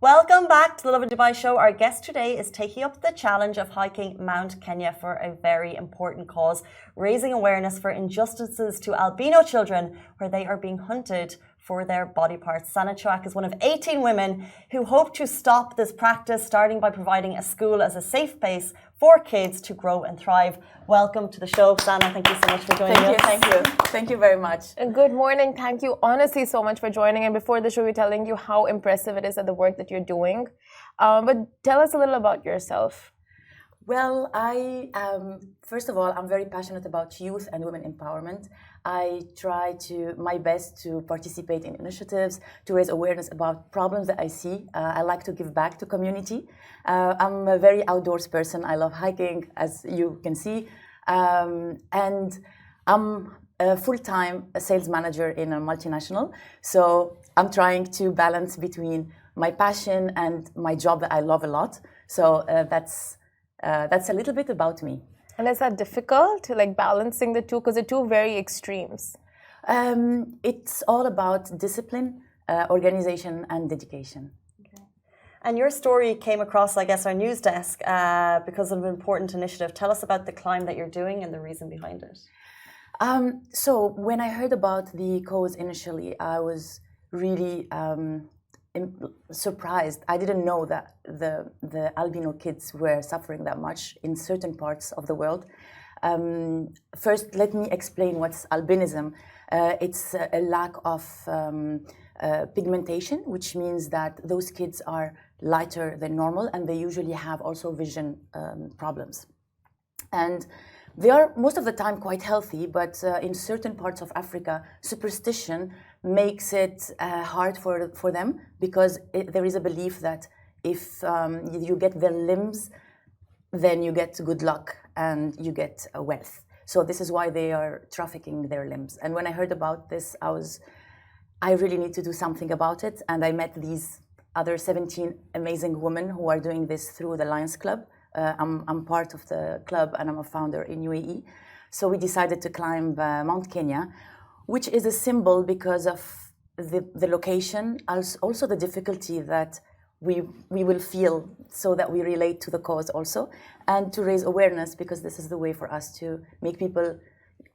Welcome back to the Lovin Dubai show. Our guest today is taking up the challenge of hiking Mount Kenya for a very important cause, raising awareness for injustices to albino children where they are being hunted for their body parts. Choyakh is one of 18 women who hope to stop this practice, starting by providing a school as a safe place for kids to grow and thrive. Welcome to the show, Sana. Thank you so much for joining us. Thank you very much. Good morning. Thank you honestly so much for joining. And before the show, we're telling you how impressive it is at the work that you're doing. But tell us a little about yourself. Well, first of all, I'm very passionate about youth and women empowerment. I try my best to participate in initiatives, to raise awareness about problems that I see. I like to give back to community. I'm a very outdoors person. I love hiking, as you can see. And I'm a full-time sales manager in a multinational. So I'm trying to balance between my passion and my job that I love a lot. So that's a little bit about me. And is that difficult, like balancing the two? Because they're two very extremes. It's all about discipline, organization, and dedication. Okay. And your story came across, I guess, our news desk because of an important initiative. Tell us about the climb that you're doing and the reason behind it. So when I heard about the cause initially, I was really surprised. I didn't know that the albino kids were suffering that much in certain parts of the world. First, let me explain what's albinism. It's a lack of pigmentation, which means that those kids are lighter than normal, and they usually have also vision problems. And they are most of the time quite healthy, but in certain parts of Africa, superstition makes it hard for them because there is a belief that if you get their limbs, then you get good luck and you get wealth. So this is why they are trafficking their limbs. And when I heard about this, I really need to do something about it. And I met these other 17 amazing women who are doing this through the Lions Club. I'm part of the club and I'm a founder in UAE. So we decided to climb Mount Kenya, which is a symbol because of the location, also the difficulty that we will feel so that we relate to the cause also, and to raise awareness because this is the way for us to make people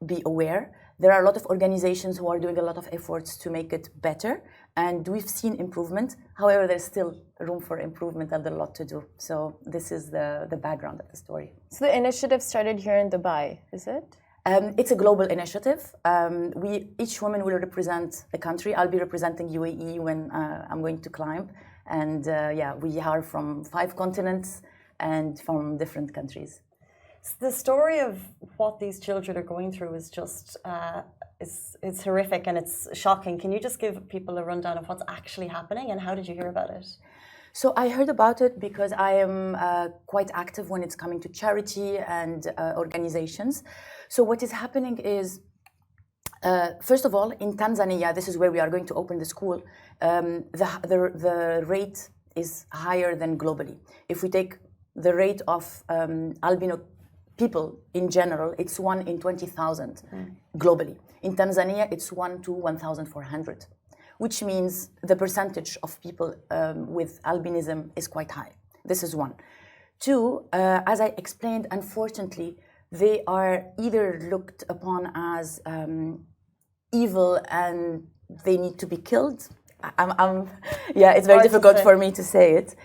be aware. There are a lot of organizations who are doing a lot of efforts to make it better, and we've seen improvement. However, there's still room for improvement and a lot to do. So this is the background of the story. So the initiative started here in Dubai, is it? It's a global initiative. Each woman will represent a country. I'll be representing UAE when I'm going to climb. And we are from 5 continents and from different countries. The story of what these children are going through is just it's horrific and it's shocking. Can you just give people a rundown of what's actually happening and how did you hear about it? So I heard about it because I am quite active when it's coming to charity and organizations. So what is happening is, first of all, in Tanzania, this is where we are going to open the school, the rate is higher than globally. If we take the rate of albino people in general, it's 1 in 20,000 globally. In Tanzania, it's 1 to 1,400, which means the percentage of people with albinism is quite high. This is 1. 2, as I explained, unfortunately, they are either looked upon as evil and they need to be killed. It's very difficult for me to say it.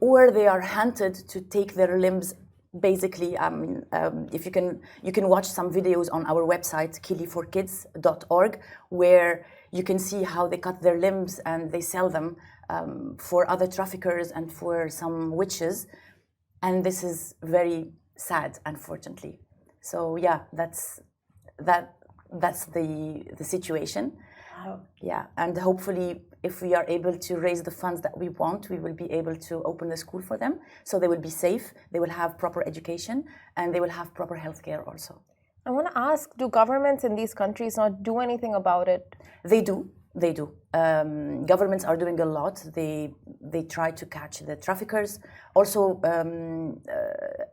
Or they are hunted to take their limbs. Basically, if you can watch some videos on our website, kiliforkids.org, where you can see how they cut their limbs and they sell them for other traffickers and for some witches. And this is very sad, unfortunately. So that's the situation. Wow. Yeah, and hopefully, if we are able to raise the funds that we want, we will be able to open the school for them. So they will be safe, they will have proper education, and they will have proper healthcare also. I want to ask, do governments in these countries not do anything about it? They do. Governments are doing a lot. They try to catch the traffickers. Also,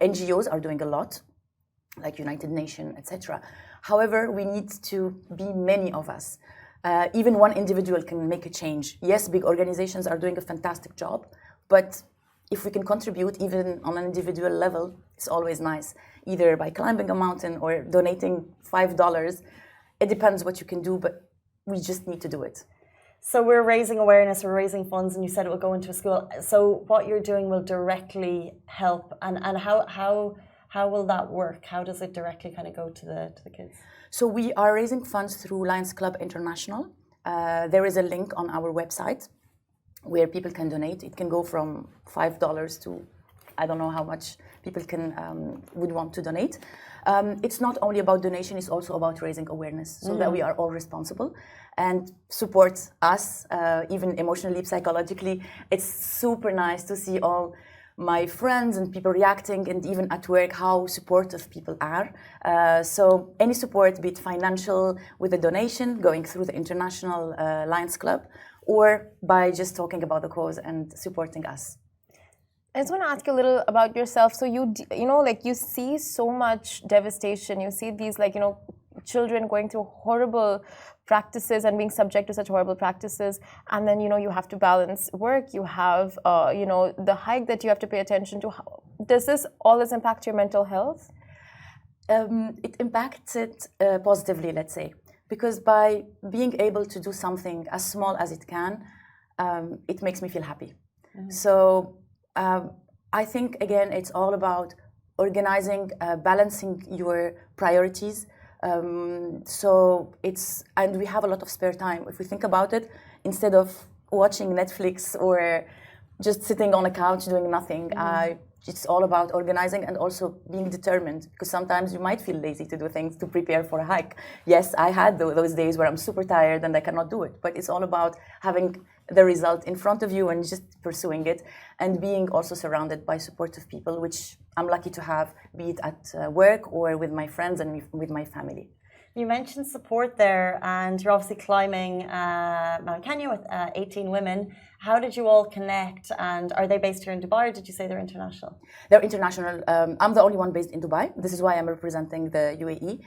NGOs are doing a lot, like United Nations, etc. However, we need to be many of us. Even one individual can make a change. Yes, big organizations are doing a fantastic job, but if we can contribute even on an individual level, it's always nice, either by climbing a mountain or donating $5. It depends what you can do, but we just need to do it. So we're raising awareness, we're raising funds, and you said it will go into a school. So what you're doing will directly help, and how will that work? How does it directly kind of go to the kids? So we are raising funds through Lions Club International. There is a link on our website where people can donate. It can go from $5 to I don't know how much people can would want to donate. It's not only about donation; it's also about raising awareness, so that we are all responsible and support us, even emotionally, psychologically. It's super nice to see all my friends and people reacting, and even at work, how supportive people are. So any support, be it financial with a donation going through the International Lions Club, or by just talking about the cause and supporting us. I just want to ask you a little about yourself. So you know, like you see so much devastation. You see these, like, you know, children going through horrible practices and being subject to such horrible practices, and then, you know, you have to balance work. You have, you know, the hike that you have to pay attention to. Does all this impact your mental health? It impacts it positively, let's say, because by being able to do something as small as it can, it makes me feel happy. So I think, again, it's all about organizing, balancing your priorities. So and we have a lot of spare time. If we think about it, instead of watching Netflix or just sitting on a couch doing nothing, it's all about organizing and also being determined, because sometimes you might feel lazy to do things to prepare for a hike. Yes, I had those days where I'm super tired and I cannot do it, but it's all about having the result in front of you and just pursuing it, and being also surrounded by supportive people, which I'm lucky to have, be it at work or with my friends and with my family. You mentioned support there, and you're obviously climbing Mount Kenya with 18 women. How did you all connect, and are they based here in Dubai, or did you say they're international? They're international. I'm the only one based in Dubai. This is why I'm representing the UAE.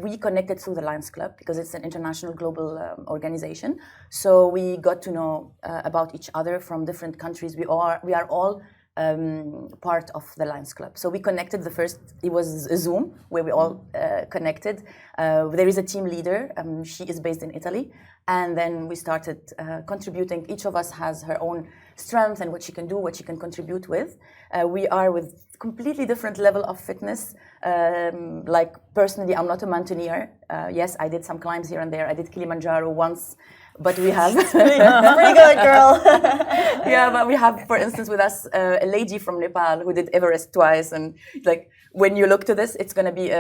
We connected through the Lions Club because it's an international global organization. So we got to know about each other from different countries. We are all part of the Lions Club. So we connected it was a Zoom where we all connected. There is a team leader, she is based in Italy. And then we started contributing. Each of us has her own strength and what she can do, what she can contribute with. We are with completely different level of fitness. Like personally, I'm not a mountaineer. Yes, I did some climbs here and there. I did Kilimanjaro once. But we have pretty good, girl. Yeah, but we have, for instance, with us a lady from Nepal who did Everest twice, and like when you look to this, it's going to be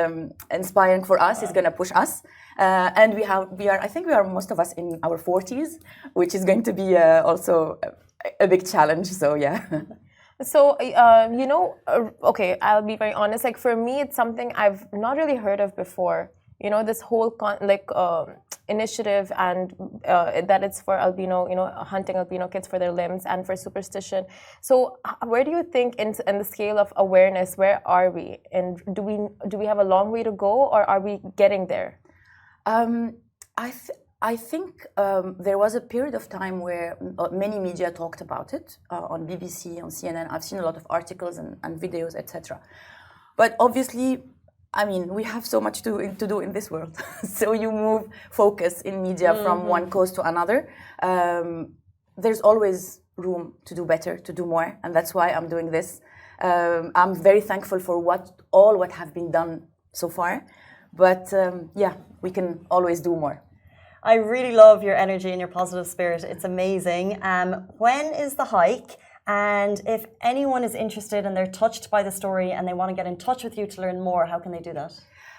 inspiring for us. It's going to push us, and I think we are most of us in our 40s, which is going to be also a big challenge. So yeah. So, you know, okay, I'll be very honest. Like for me, it's something I've not really heard of before. You know, this whole initiative, and that it's for albino, you know, hunting albino kids for their limbs and for superstition. So where do you think in the scale of awareness, where are we? And do we have a long way to go, or are we getting there? I think there was a period of time where many media talked about it, on BBC, on CNN. I've seen a lot of articles and videos, etc. But obviously, I mean, we have so much to do in this world. So you move focus in media from one cause to another. There's always room to do better, to do more, and that's why I'm doing this. I'm very thankful for what have been done so far, but yeah, we can always do more. I really love your energy and your positive spirit. It's amazing. When is the hike? And if anyone is interested and they're touched by the story and they want to get in touch with you to learn more, how can they do that?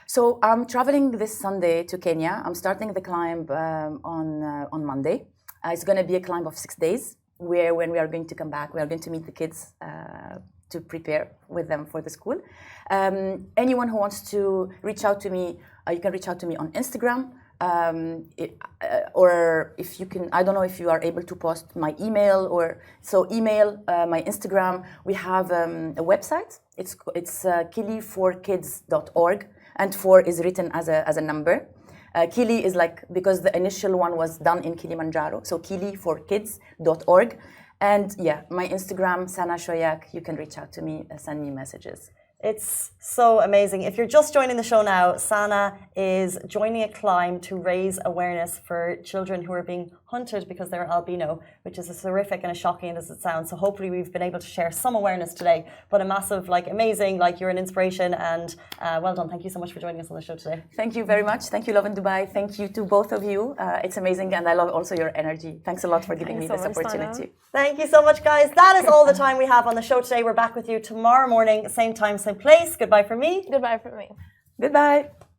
So I'm traveling this Sunday to Kenya. I'm starting the climb on Monday. It's going to be a climb of 6 days, where when we are going to come back, we are going to meet the kids to prepare with them for the school. Anyone who wants to reach out to me, you can reach out to me on Instagram. Or if you can, I don't know if you are able to post my email, so email, my Instagram. We have a website. It's kili4kids.org, and 4 is written as a number. Kili is like, because the initial one was done in Kilimanjaro, so kiliforkids.org. And yeah, my Instagram, Sana Choyakh, you can reach out to me, send me messages. It's so amazing. If you're just joining the show now, Sana is joining a climb to raise awareness for children who are being hunted because they're albino, which is as horrific and as shocking as it sounds. So hopefully we've been able to share some awareness today, but a massive, like, amazing, like, you're an inspiration, and well done. Thank you so much for joining us on the show today. Thank you very much. Thank you, Lovin Dubai. Thank you to both of you. It's amazing, and I love also your energy. Thanks a lot for giving me this opportunity. Thank you so much, guys. That is all the time we have on the show today. We're back with you tomorrow morning, same time, same place. Goodbye from me. Goodbye from me. Goodbye.